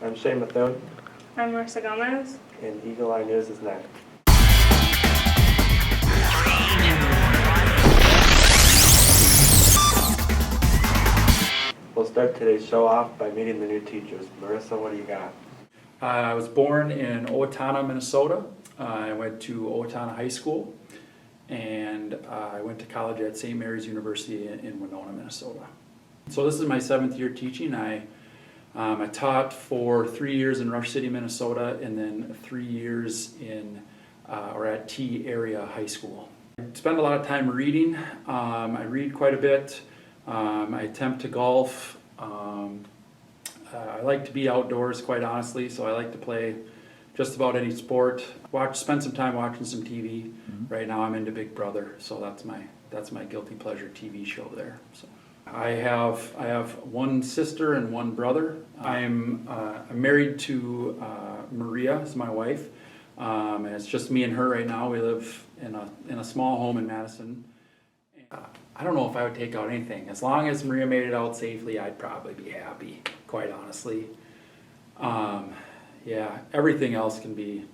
I'm Shane Mathone, I'm Marissa Gomez. and Eagle Eye News is next. We'll start today's show off by meeting the new teachers. Marissa, what do you got? I was born in Owatonna, Minnesota. I went to Owatonna High School, and I went to college at St. Mary's University in Winona, Minnesota. So this is my 7th year teaching. I taught for 3 years in Rush City, Minnesota, and then 3 years at T area high school. I spend a lot of time reading. I read quite a bit. I attempt to golf. I like to be outdoors, quite honestly, so I like to play just about any sport. Spend some time watching some TV. Mm-hmm. Right now I'm into Big Brother, so that's my guilty pleasure TV show there. So I have one sister and one brother. I'm married to Maria, is my wife, and it's just me and her right now. We live in a small home in Madison. I don't know if I would take out anything. As long as Maria made it out safely, I'd probably be happy, quite honestly. Yeah, everything else can be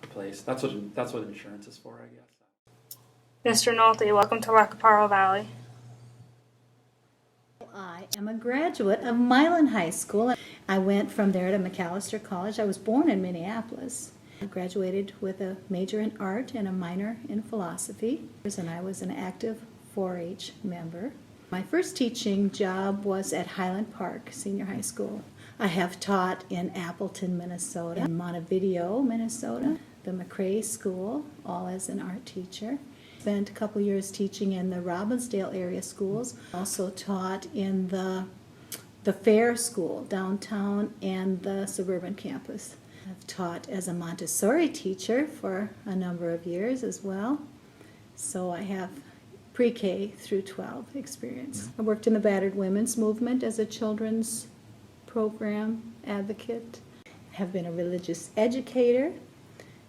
replaced. That's what insurance is for, I guess. Mr. Nolte, welcome to Lacaparo Valley. I am a graduate of Milan High School. I went from there to McAllister College. I was born in Minneapolis. I graduated with a major in art and a minor in philosophy, and I was an active 4-H member. My first teaching job was at Highland Park Senior High School. I have taught in Appleton, Minnesota, in Montevideo, Minnesota, the McRae School, all as an art teacher. Spent a couple years teaching in the Robbinsdale area schools. Also taught in the Fair School downtown and the suburban campus. I've taught as a Montessori teacher for a number of years as well. So I have pre-K through 12 experience. I worked in the battered women's movement as a children's program advocate. Have been a religious educator.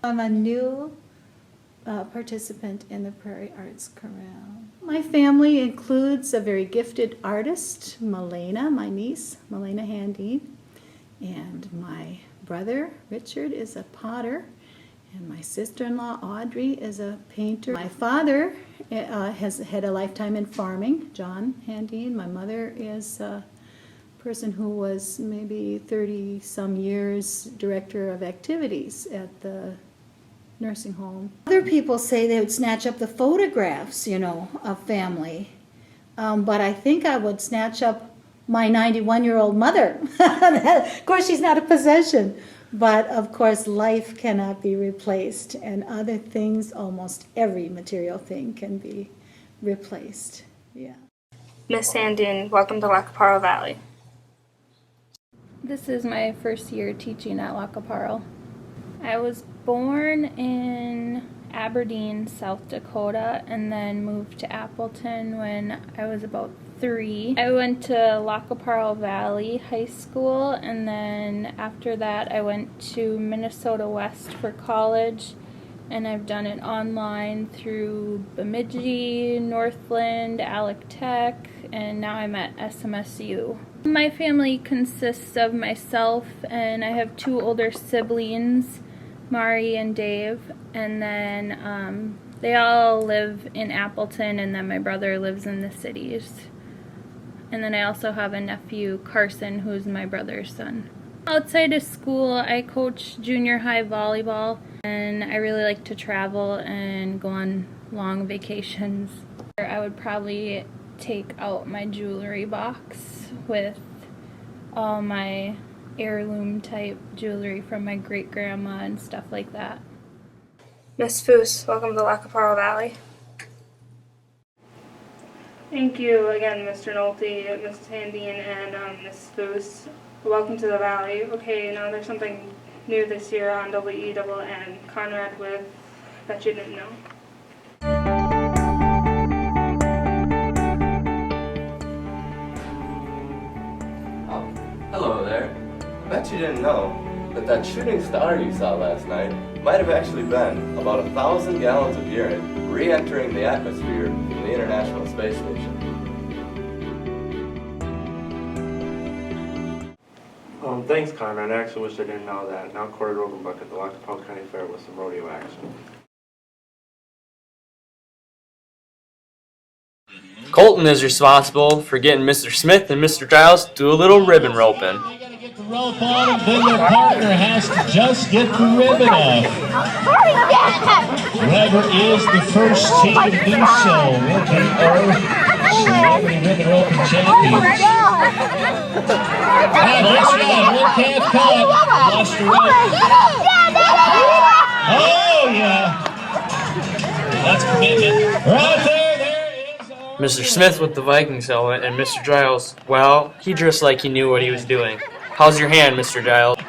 I'm a new participant in the Prairie Arts Chorale. My family includes a very gifted artist, Milena, my niece, Milena Handine, and my brother, Richard, is a potter, and my sister-in-law, Audrey, is a painter. My father has had a lifetime in farming, John Handine. My mother is a person who was maybe 30-some years director of activities at the nursing home. Other people say they would snatch up the photographs, of family. But I think I would snatch up my 91-year-old mother. Of course, she's not a possession. But, of course, life cannot be replaced. And other things, almost every material thing can be replaced. Yeah. Miss Sandin, welcome to Lacaparo Valley. This is my first year teaching at Lacaparo. I was born in Aberdeen, South Dakota, and then moved to Appleton when I was about 3. I went to Lacaparo Valley High School, and then after that I went to Minnesota West for college, and I've done it online through Bemidji, Northland, Alec Tech, and now I'm at SMSU. My family consists of myself, and I have 2 older siblings, Mari and Dave, and then they all live in Appleton, and then my brother lives in the cities. And then I also have a nephew, Carson, who's my brother's son. Outside of school, I coach junior high volleyball, and I really like to travel and go on long vacations. I would probably take out my jewelry box with all my heirloom type jewelry from my great grandma and stuff like that. Miss Foose, welcome to Lacaparo Valley. Thank you again, Mr. Nolte, Miss Handine, and Miss Foose. Welcome to the Valley. Okay, now there's something new this year on WENN Conrad with that you didn't know. Oh, hello there. I bet you didn't know that shooting star you saw last night might have actually been about 1,000 gallons of urine re-entering the atmosphere from the International Space Station. thanks, Conrad. I actually wish I didn't know that. Now Corey Rogenbuck at the LQP County Fair with some rodeo action. Colton is responsible for getting Mr. Smith and Mr. Giles to do a little ribbon roping. They gotta get the rope on, and then their partner has to just get the ribbon off. Whoever is the first team to do so will be our celebrity ribbon roping champions. Nice job, one calf caught, lost the rope. Oh yeah, that's commitment. Right there. Mr. Smith with the Vikings helmet and Mr. Giles, well, he dressed like he knew what he was doing. How's your hand, Mr. Giles?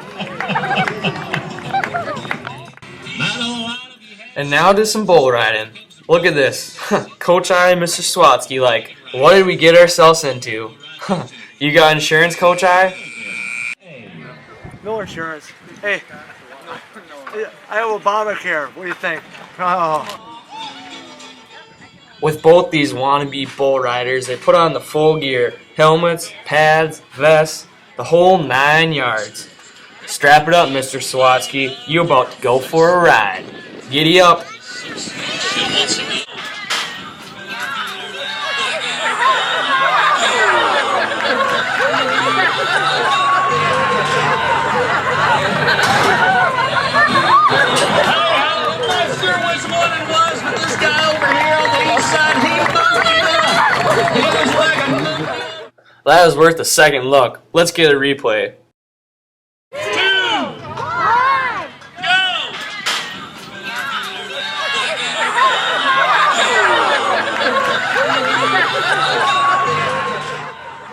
And now to some bull riding. Look at this. Coach I and Mr. Swatsky like, what did we get ourselves into? You got insurance, Coach I? No insurance. Hey, I have Obamacare. What do you think? Oh. With both these wannabe bull riders, they put on the full gear. Helmets, pads, vests, the whole 9 yards. Strap it up, Mr. Swatsky. You about to go for a ride. Giddy up. That was worth a second look. Let's get a replay. 2, 1, go!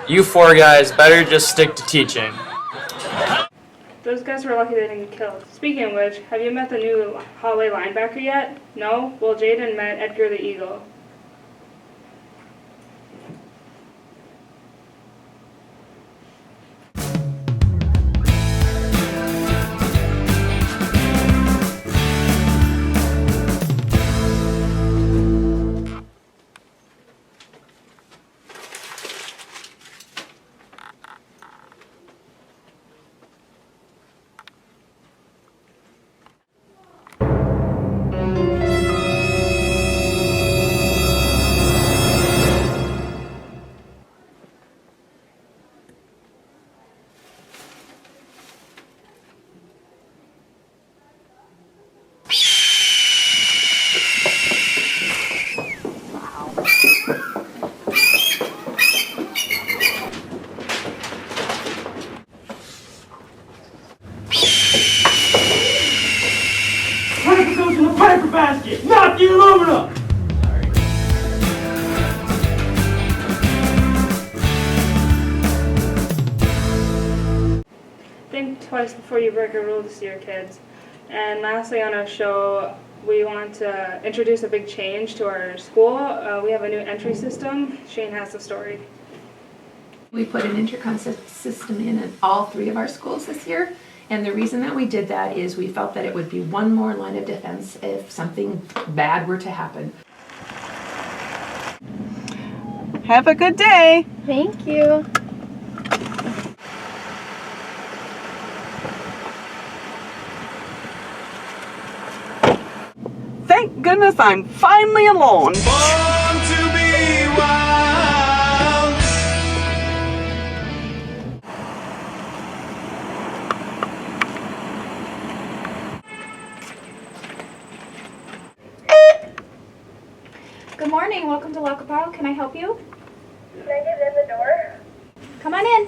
You 4 guys better just stick to teaching. Those guys were lucky they didn't get killed. Speaking of which, have you met the new hallway linebacker yet? No? Well, Jaden met Edgar the Eagle. Basket! Knock the aluminum! Think twice before you break a rule this year, kids. And lastly on our show, we want to introduce a big change to our school. We have a new entry system. Shane has the story. We put an intercom system in all 3 of our schools this year. And the reason that we did that is we felt that it would be one more line of defense if something bad were to happen. Have a good day. Thank you. Thank goodness I'm finally alone. Born to be wild. Good morning, welcome to LQP. Can I help you? Can I get in the door? Come on in.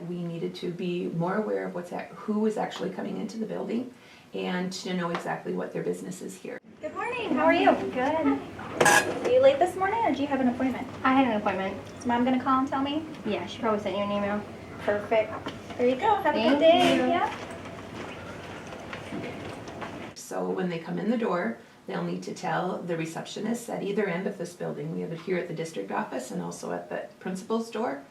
We needed to be more aware of who is actually coming into the building and to know exactly what their business is here. Good morning, how are you? Good. Are you late this morning or do you have an appointment? I had an appointment. Is Mom gonna call and tell me? Yeah, she probably sent you an email. Perfect. There you go, have a Thank good day. you. Yeah. So when they come in the door, they'll need to tell the receptionist at either end of this building. We have it here at the district office and also at the principal's door.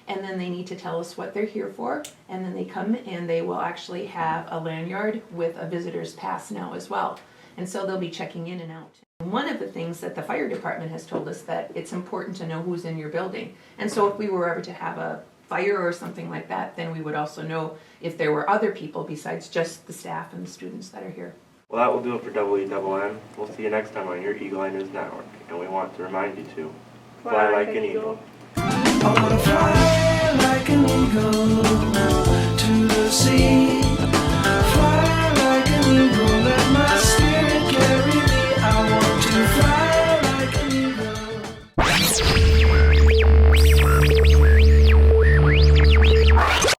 And then they need to tell us what they're here for. And then they come and they will actually have a lanyard with a visitor's pass now as well. And so they'll be checking in and out. One of the things that the fire department has told us that it's important to know who's in your building. And so if we were ever to have a fire or something like that, then we would also know if there were other people besides just the staff and the students that are here. Well, that will do it for EEN. We'll see you next time on your Eagle Eye News Network. And we want to remind you to fly like an eagle. I wanna fly like an eagle to the sea.